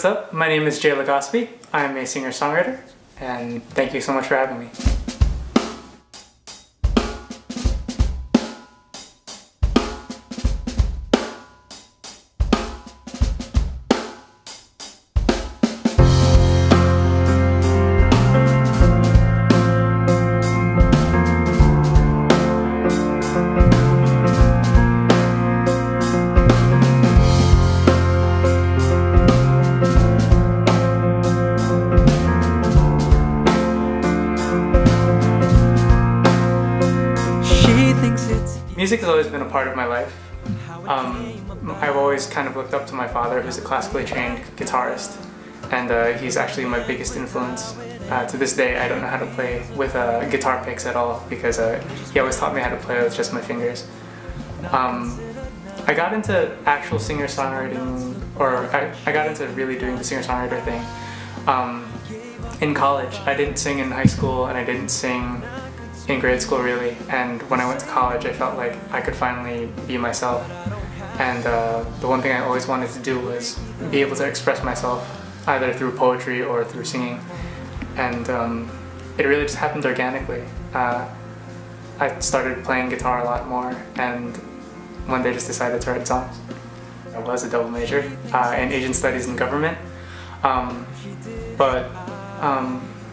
what's up? My name is Jay Legaspi. I'm a singer-songwriter, and thank you so much for having me. Music has always been a part of my life. I've always kind of looked up to my father, who's a classically trained guitarist, and he's actually my biggest influence. To this day, I don't know how to play with guitar picks at all because he always taught me how to play with just my fingers. I got into actual singer-songwriting, or I got into really doing the singer-songwriter thing in college. I didn't sing in high school, and I didn't sing in grade school really, and when I went to college I felt like I could finally be myself, and the one thing I always wanted to do was be able to express myself either through poetry or through singing, and it really just happened organically. I started playing guitar a lot more, and one day just decided to write songs. I was a double major in Asian Studies and Government, but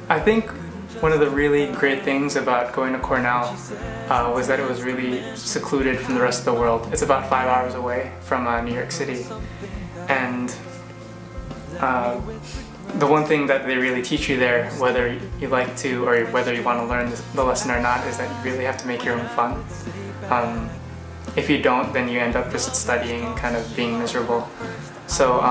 I think one of the really great things about going to Cornell was that it was really secluded from the rest of the world. It's about 5 hours away from New York City, and the one thing that they really teach you there, whether you like to or whether you want to learn the lesson or not, is that you really have to make your own fun. If you don't, then you end up just studying and kind of being miserable. So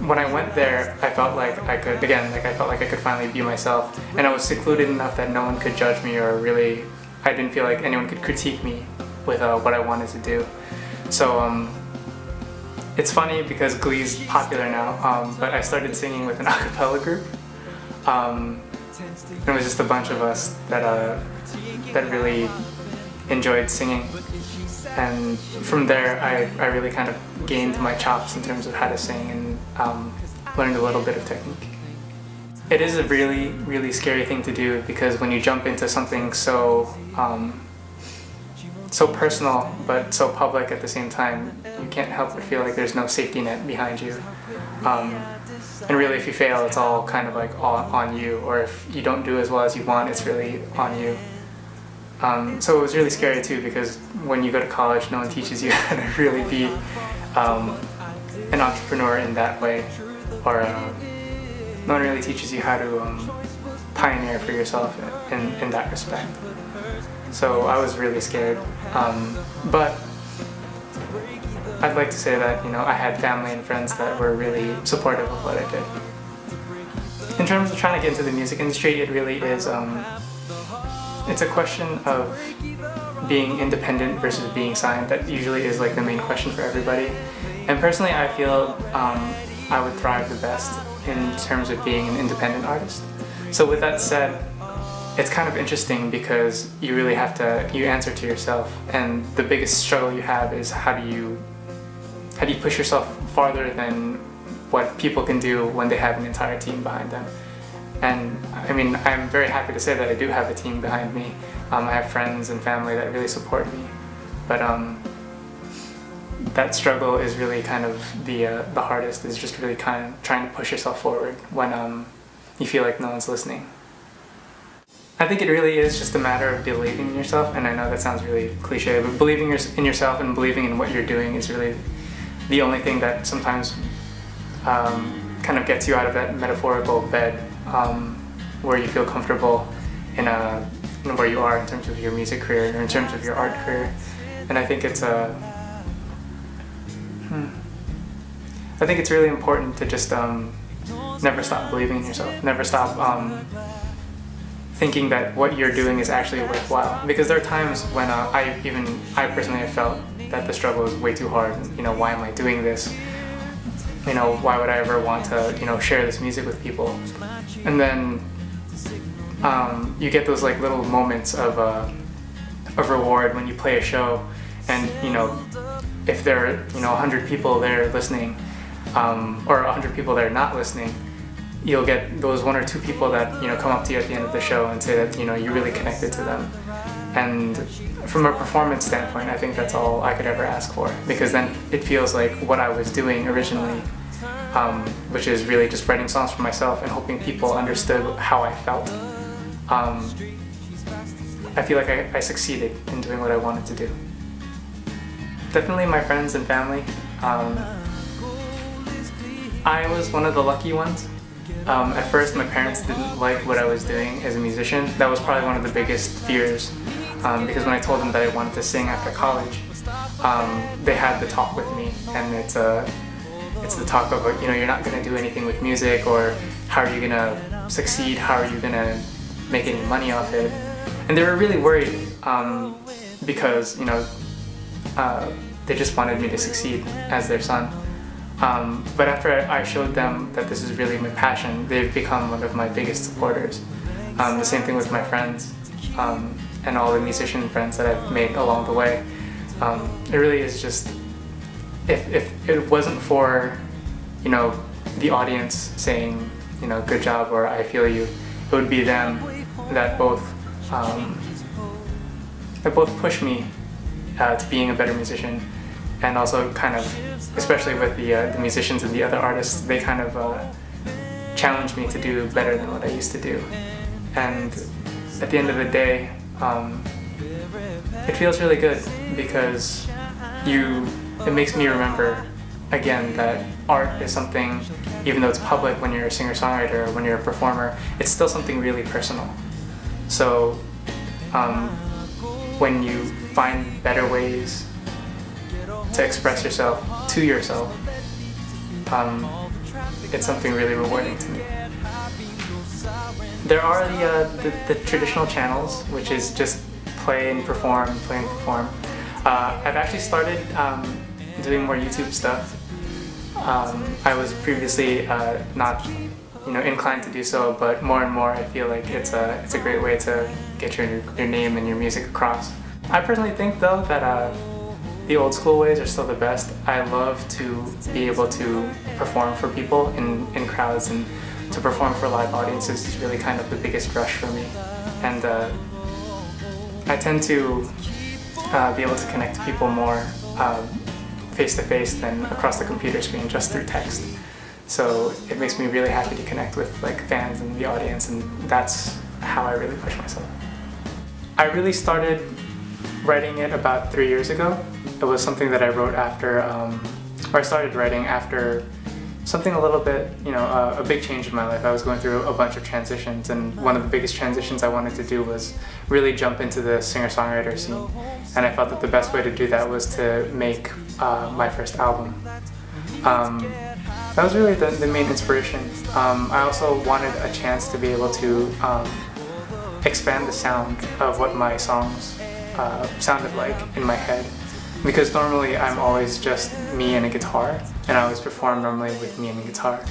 when I went there, I felt like I could finally be myself, and I was secluded enough that no one could judge me, or really, I didn't feel like anyone could critique me with what I wanted to do. So it's funny because Glee's popular now, but I started singing with an a cappella group. It was just a bunch of us that really enjoyed singing. And from there, I really kind of gained my chops in terms of how to sing, and learned a little bit of technique. It is a really, really scary thing to do, because when you jump into something so personal but so public at the same time, you can't help but feel like there's no safety net behind you. And really, if you fail, it's all kind of like all on you, or if you don't do as well as you want, it's really on you. So it was really scary too, because when you go to college, no one teaches you how to really be an entrepreneur in that way, or no one really teaches you how to pioneer for yourself in that respect. So I was really scared, but I'd like to say that I had family and friends that were really supportive of what I did. In terms of trying to get into the music industry, it really is it's a question of being independent versus being signed. That usually is like the main question for everybody. And personally, I feel I would thrive the best in terms of being an independent artist. So with that said, it's kind of interesting because you really have to, you answer to yourself, and the biggest struggle you have is how do you push yourself farther than what people can do when they have an entire team behind them. And I mean, I'm very happy to say that I do have a team behind me. I have friends and family that really support me, but that struggle is really kind of the hardest, is just really kind of trying to push yourself forward when you feel like no one's listening. I think it really is just a matter of believing in yourself, and I know that sounds really cliche, but believing in yourself and believing in what you're doing is really the only thing that sometimes kind of gets you out of that metaphorical bed where you feel comfortable in where you are in terms of your music career or in terms of your art career. And I think it's really important to just never stop believing in yourself, never stop thinking that what you're doing is actually worthwhile. Because there are times when I personally have felt that the struggle is way too hard. Why am I doing this? Why would I ever want to, share this music with people? And then you get those like little moments of reward when you play a show, and if there are 100 people there listening, or 100 people that are not listening, you'll get those 1 or 2 people that come up to you at the end of the show and say that you really connected to them. And from a performance standpoint, I think that's all I could ever ask for, because then it feels like what I was doing originally, which is really just writing songs for myself and hoping people understood how I felt. I feel like I succeeded in doing what I wanted to do. Definitely my friends and family. I was one of the lucky ones. At first, my parents didn't like what I was doing as a musician. That was probably one of the biggest fears, because when I told them that I wanted to sing after college, they had the talk with me, and it's the talk of you're not going to do anything with music, or how are you going to succeed, how are you going to make any money off it. And they were really worried, because they just wanted me to succeed as their son. But after I showed them that this is really my passion, they've become one of my biggest supporters. The same thing with my friends, and all the musician friends that I've made along the way. It really is just, if it wasn't for, the audience saying, good job, or I feel you, it would be them that both push me to being a better musician, and also kind of, especially with the musicians and the other artists, they kind of challenge me to do better than what I used to do. And at the end of the day, it feels really good, because it makes me remember again that art is something, even though it's public when you're a singer-songwriter or when you're a performer, it's still something really personal. So when you find better ways to express yourself to yourself, it's something really rewarding to me. There are the traditional channels, which is just play and perform. I've actually started doing more YouTube stuff. I was previously not inclined to do so, but more and more I feel like it's a great way to get your name and your music across. I personally think though that the old school ways are still the best. I love to be able to perform for people in crowds, and to perform for live audiences is really kind of the biggest rush for me. And I tend to be able to connect to people more face to face than across the computer screen just through text. So it makes me really happy to connect with fans and the audience, and that's how I really push myself. I really started writing it about 3 years ago. It was something that I wrote after, or I started writing after something a little bit, a big change in my life. I was going through a bunch of transitions, and one of the biggest transitions I wanted to do was really jump into the singer-songwriter scene. And I felt that the best way to do that was to make my first album. That was really the main inspiration. I also wanted a chance to be able to expand the sound of what my songs sounded like in my head, because normally I'm always just me and a guitar, and I always perform normally with me and a guitar.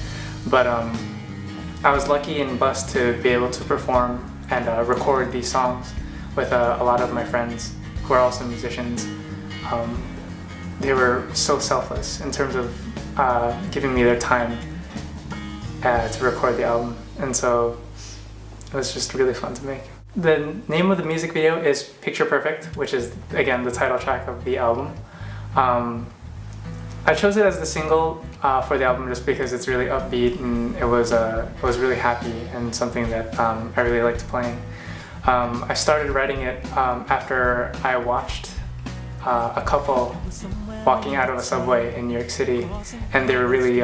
But I was lucky and blessed to be able to perform and record these songs with a lot of my friends who are also musicians. They were so selfless in terms of giving me their time to record the album, and so it was just really fun to make. The name of the music video is Picture Perfect, which is, again, the title track of the album. I chose it as the single for the album just because it's really upbeat, and it was really happy and something that I really liked playing. I started writing it after I watched a couple walking out of a subway in New York City, and they were really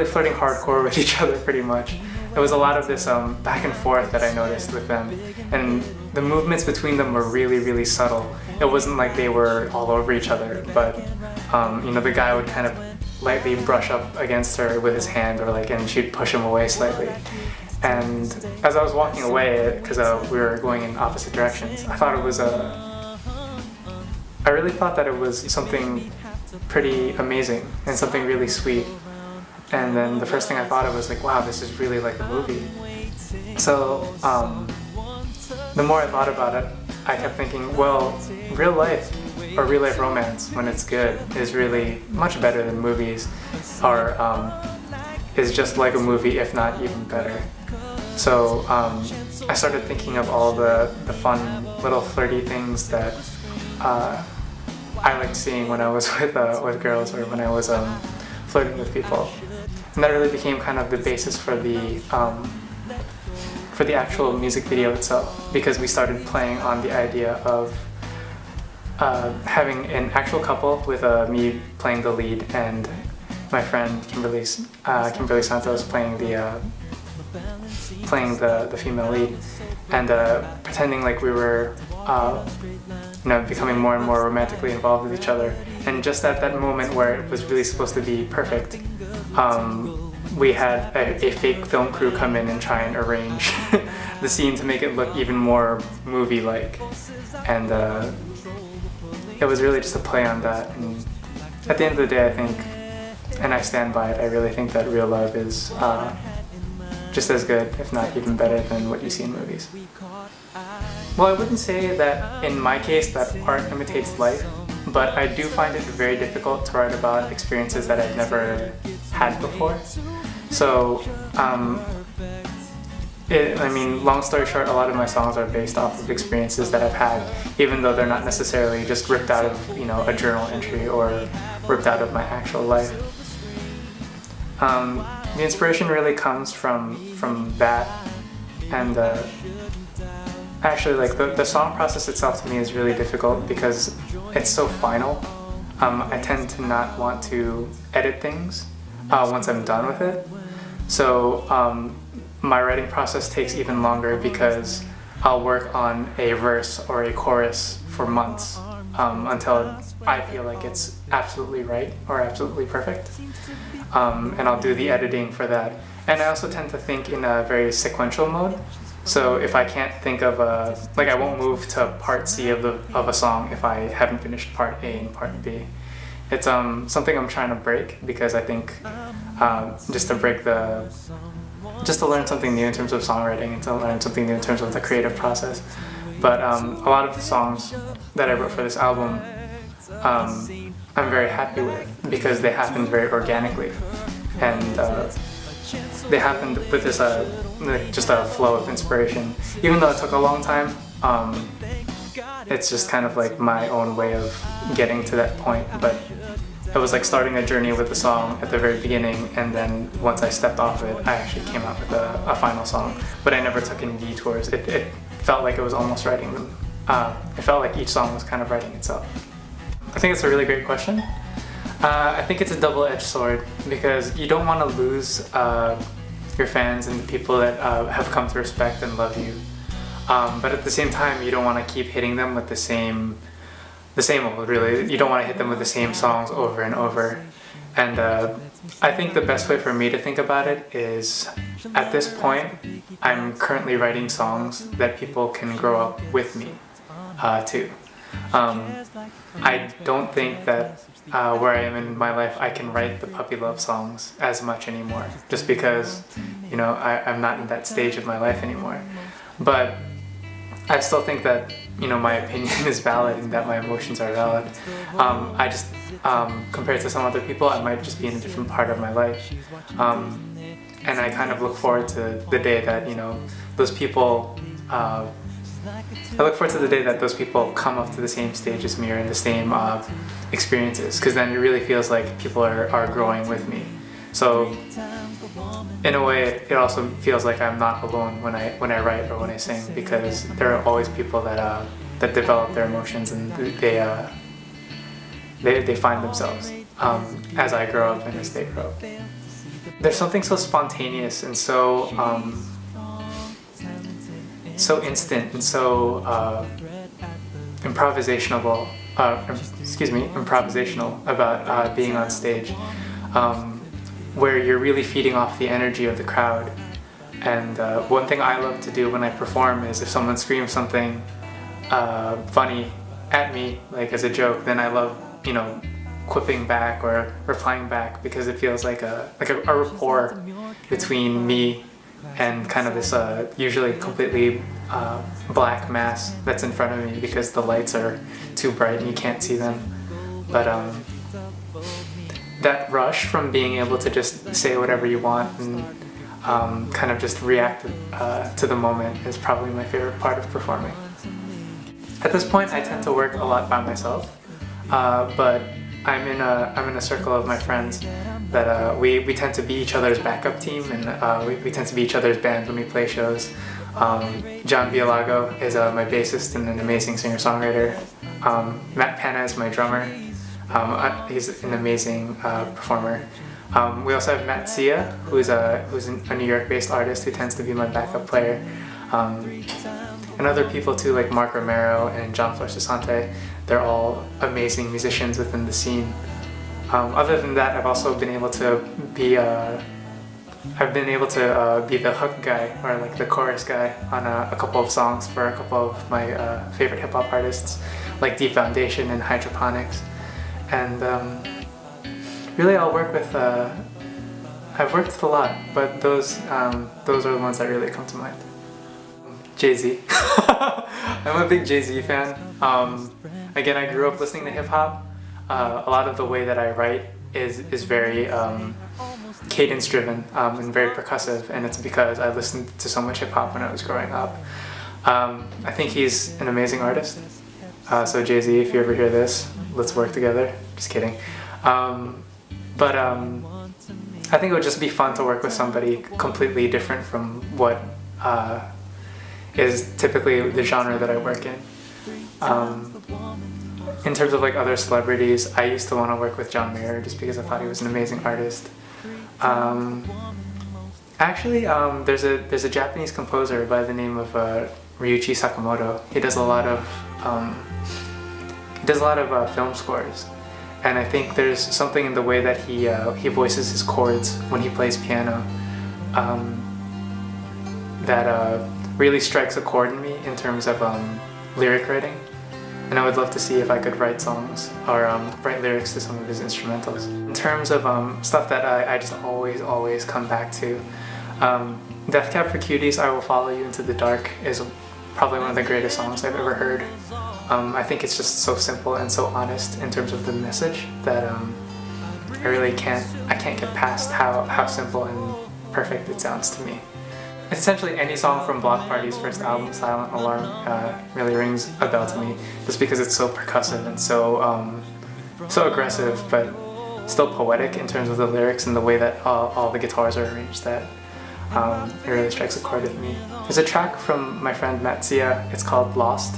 flirting hardcore with each other pretty much. There was a lot of this back and forth that I noticed with them, and the movements between them were really, really subtle. It wasn't like they were all over each other, but the guy would kind of lightly brush up against her with his hand, and she'd push him away slightly. And as I was walking away, because we were going in opposite directions, I really thought that it was something pretty amazing and something really sweet. And then the first thing I thought of was wow, this is really like a movie. So the more I thought about it, I kept thinking, well, real life or real life romance, when it's good, is really much better than movies, or is just like a movie, if not even better. So I started thinking of all the fun little flirty things that I liked seeing when I was with girls, or when I was flirting with people, and that really became kind of the basis for the actual music video itself, because we started playing on the idea of having an actual couple with me playing the lead and my friend Kimberly Santos playing the female lead, and pretending like we were becoming more and more romantically involved with each other. And just at that moment where it was really supposed to be perfect, we had a fake film crew come in and try and arrange the scene to make it look even more movie-like, and it was really just a play on that. And at the end of the day, I think, and I stand by it, I really think that real love is just as good, if not even better, than what you see in movies. Well, I wouldn't say that in my case that art imitates life, but I do find it very difficult to write about experiences that I've never had before. So, long story short, a lot of my songs are based off of experiences that I've had, even though they're not necessarily just ripped out of, a journal entry or ripped out of my actual life. The inspiration really comes from that, and actually, like, the song process itself to me is really difficult because it's so final. I tend to not want to edit things once I'm done with it. So my writing process takes even longer because I'll work on a verse or a chorus for months until I feel like it's absolutely right or absolutely perfect. And I'll do the editing for that. And I also tend to think in a very sequential mode. So if I can't think of I won't move to part C of a song if I haven't finished part A and part B. It's something I'm trying to break, because I think just to learn something new in terms of songwriting, and to learn something new in terms of the creative process. But a lot of the songs that I wrote for this album, I'm very happy with, because they happened very organically, and they happened with this just a flow of inspiration. Even though it took a long time, it's just kind of like my own way of getting to that point. But it was like starting a journey with the song at the very beginning, and then once I stepped off it, I actually came out with a final song. But I never took any detours. It felt like it was almost writing them. It felt like each song was kind of writing itself. I think it's a really great question. I think it's a double-edged sword, because you don't want to lose your fans and the people that have come to respect and love you. But at the same time, you don't want to keep hitting them with the same old, really. You don't want to hit them with the same songs over and over. And I think the best way for me to think about it is, at this point, I'm currently writing songs that people can grow up with me to. I don't think that where I am in my life, I can write the puppy love songs as much anymore, just because, I'm not in that stage of my life anymore. But I still think that, my opinion is valid and that my emotions are valid. I just, compared to some other people, I might just be in a different part of my life. And I kind of look forward to the day that, those people, I look forward to the day that those people come up to the same stage as me, or in the same experiences, because then it really feels like people are growing with me. So in a way, it also feels like I'm not alone when I write or when I sing, because there are always people that develop their emotions, and they find themselves as I grow up and as they grow. There's something so spontaneous and so instant and so improvisational about being on stage, where you're really feeding off the energy of the crowd. And one thing I love to do when I perform is, if someone screams something funny at me, like as a joke, then I love, quipping back or replying back, because it feels like a rapport between me and kind of this usually completely black mass that's in front of me because the lights are too bright and you can't see them. But that rush from being able to just say whatever you want and kind of just react to the moment is probably my favorite part of performing. At this point, I tend to work a lot by myself, but I'm in a circle of my friends that we tend to be each other's backup team, and we tend to be each other's band when we play shows. John Vialago is my bassist and an amazing singer-songwriter. Matt Panna is my drummer. He's an amazing performer. We also have Matt Sia, who's a New York-based artist who tends to be my backup player. And other people too, like Mark Romero and John Flor-Sasante. They're all amazing musicians within the scene. Other than that, I've also been able to be the hook guy, or like the chorus guy on a couple of songs for a couple of my favorite hip hop artists, like Deep Foundation and Hydroponics. And really, I've worked with a lot, but those are the ones that really come to mind. Jay-Z. I'm a big Jay-Z fan. Again, I grew up listening to hip hop. A lot of the way that I write is very cadence driven and very percussive, and it's because I listened to so much hip hop when I was growing up. I think he's an amazing artist. So Jay-Z, if you ever hear this, let's work together. Just kidding. But I think it would just be fun to work with somebody completely different from what is typically the genre that I work in. In terms of like other celebrities, I used to want to work with John Mayer just because I thought he was an amazing artist. Actually, there's a Japanese composer by the name of Ryuichi Sakamoto. He does a lot of film scores, and I think there's something in the way that he voices his chords when he plays piano that really strikes a chord in me in terms of lyric writing. And I would love to see if I could write songs or write lyrics to some of his instrumentals. In terms of stuff that I just always come back to, Death Cab for Cuties, I Will Follow You Into the Dark is probably one of the greatest songs I've ever heard. I think it's just so simple and so honest in terms of the message that I can't get past how simple and perfect it sounds to me. Essentially any song from Block Party's first album, Silent Alarm, really rings a bell to me, just because it's so percussive and so aggressive, but still poetic in terms of the lyrics and the way that all the guitars are arranged, that it really strikes a chord with me. There's a track from my friend Matt Sia, it's called Lost.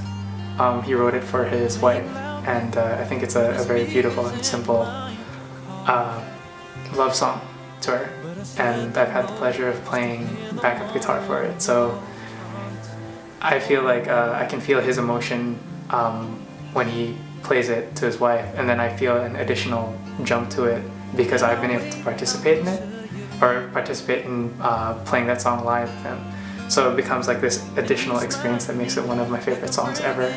He wrote it for his wife, and I think it's a very beautiful and simple love song to her, and I've had the pleasure of playing backup guitar for it, so I feel like I can feel his emotion when he plays it to his wife, and then I feel an additional jump to it because I've been able to participate in it, or participate in playing that song live with him. So it becomes like this additional experience that makes it one of my favorite songs ever.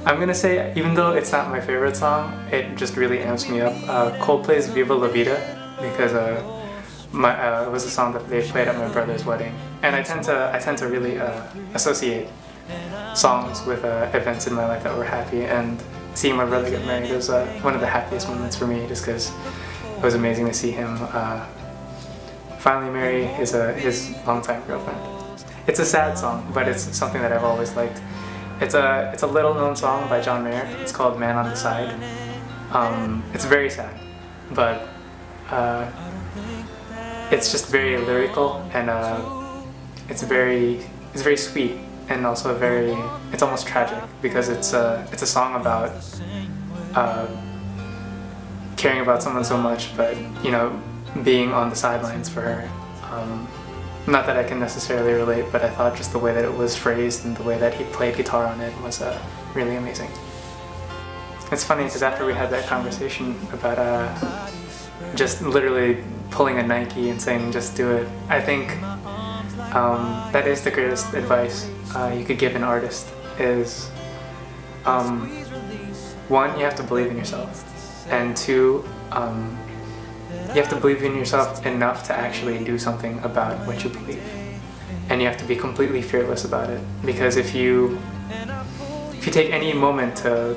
I'm gonna say, even though it's not my favorite song, it just really amps me up. Coldplay's Viva La Vida, because it was a song that they played at my brother's wedding, and I tend to really associate songs with events in my life that were happy, and seeing my brother get married was one of the happiest moments for me, just because it was amazing to see him finally marry his longtime girlfriend. It's a sad song, but it's something that I've always liked. It's a little known song by John Mayer. It's called Man on the Side. It's very sad, but it's just very lyrical, and it's very sweet, and also it's almost tragic, because it's a song about caring about someone so much, but being on the sidelines for her. Not that I can necessarily relate, but I thought just the way that it was phrased and the way that he played guitar on it was really amazing. It's funny because after we had that conversation about just literally pulling a Nike and saying just do it, I think that is the greatest advice you could give an artist, is one, you have to believe in yourself, and two, you have to believe in yourself enough to actually do something about what you believe. and you have to be completely fearless about it. Because if you take any moment to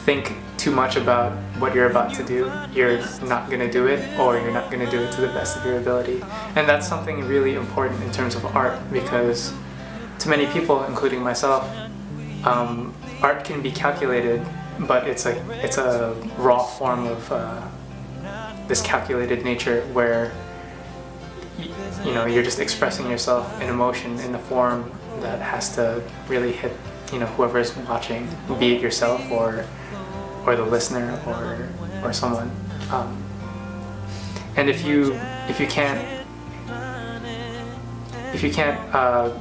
think too much about what you're about to do, you're not going to do it, or you're not going to do it to the best of your ability. And that's something really important in terms of art, because to many people, including myself, art can be calculated, but it's a raw form of this calculated nature where you know, you're just expressing yourself in emotion in a form that has to really hit, you know, whoever's watching, be it yourself or the listener or someone. And if you can't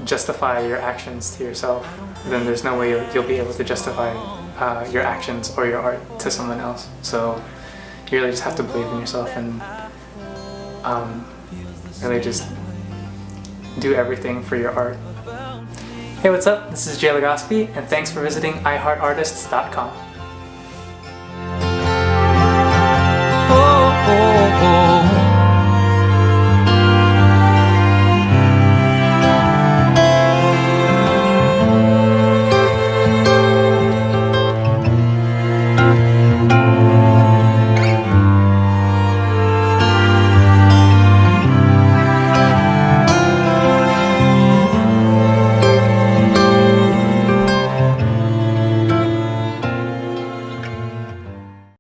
justify your actions to yourself, then there's no way you'll be able to justify your actions or your art to someone else. So you really just have to believe in yourself and really just do everything for your art. Hey, what's up? This is Jay Legaspi, and thanks for visiting iHeartArtists.com.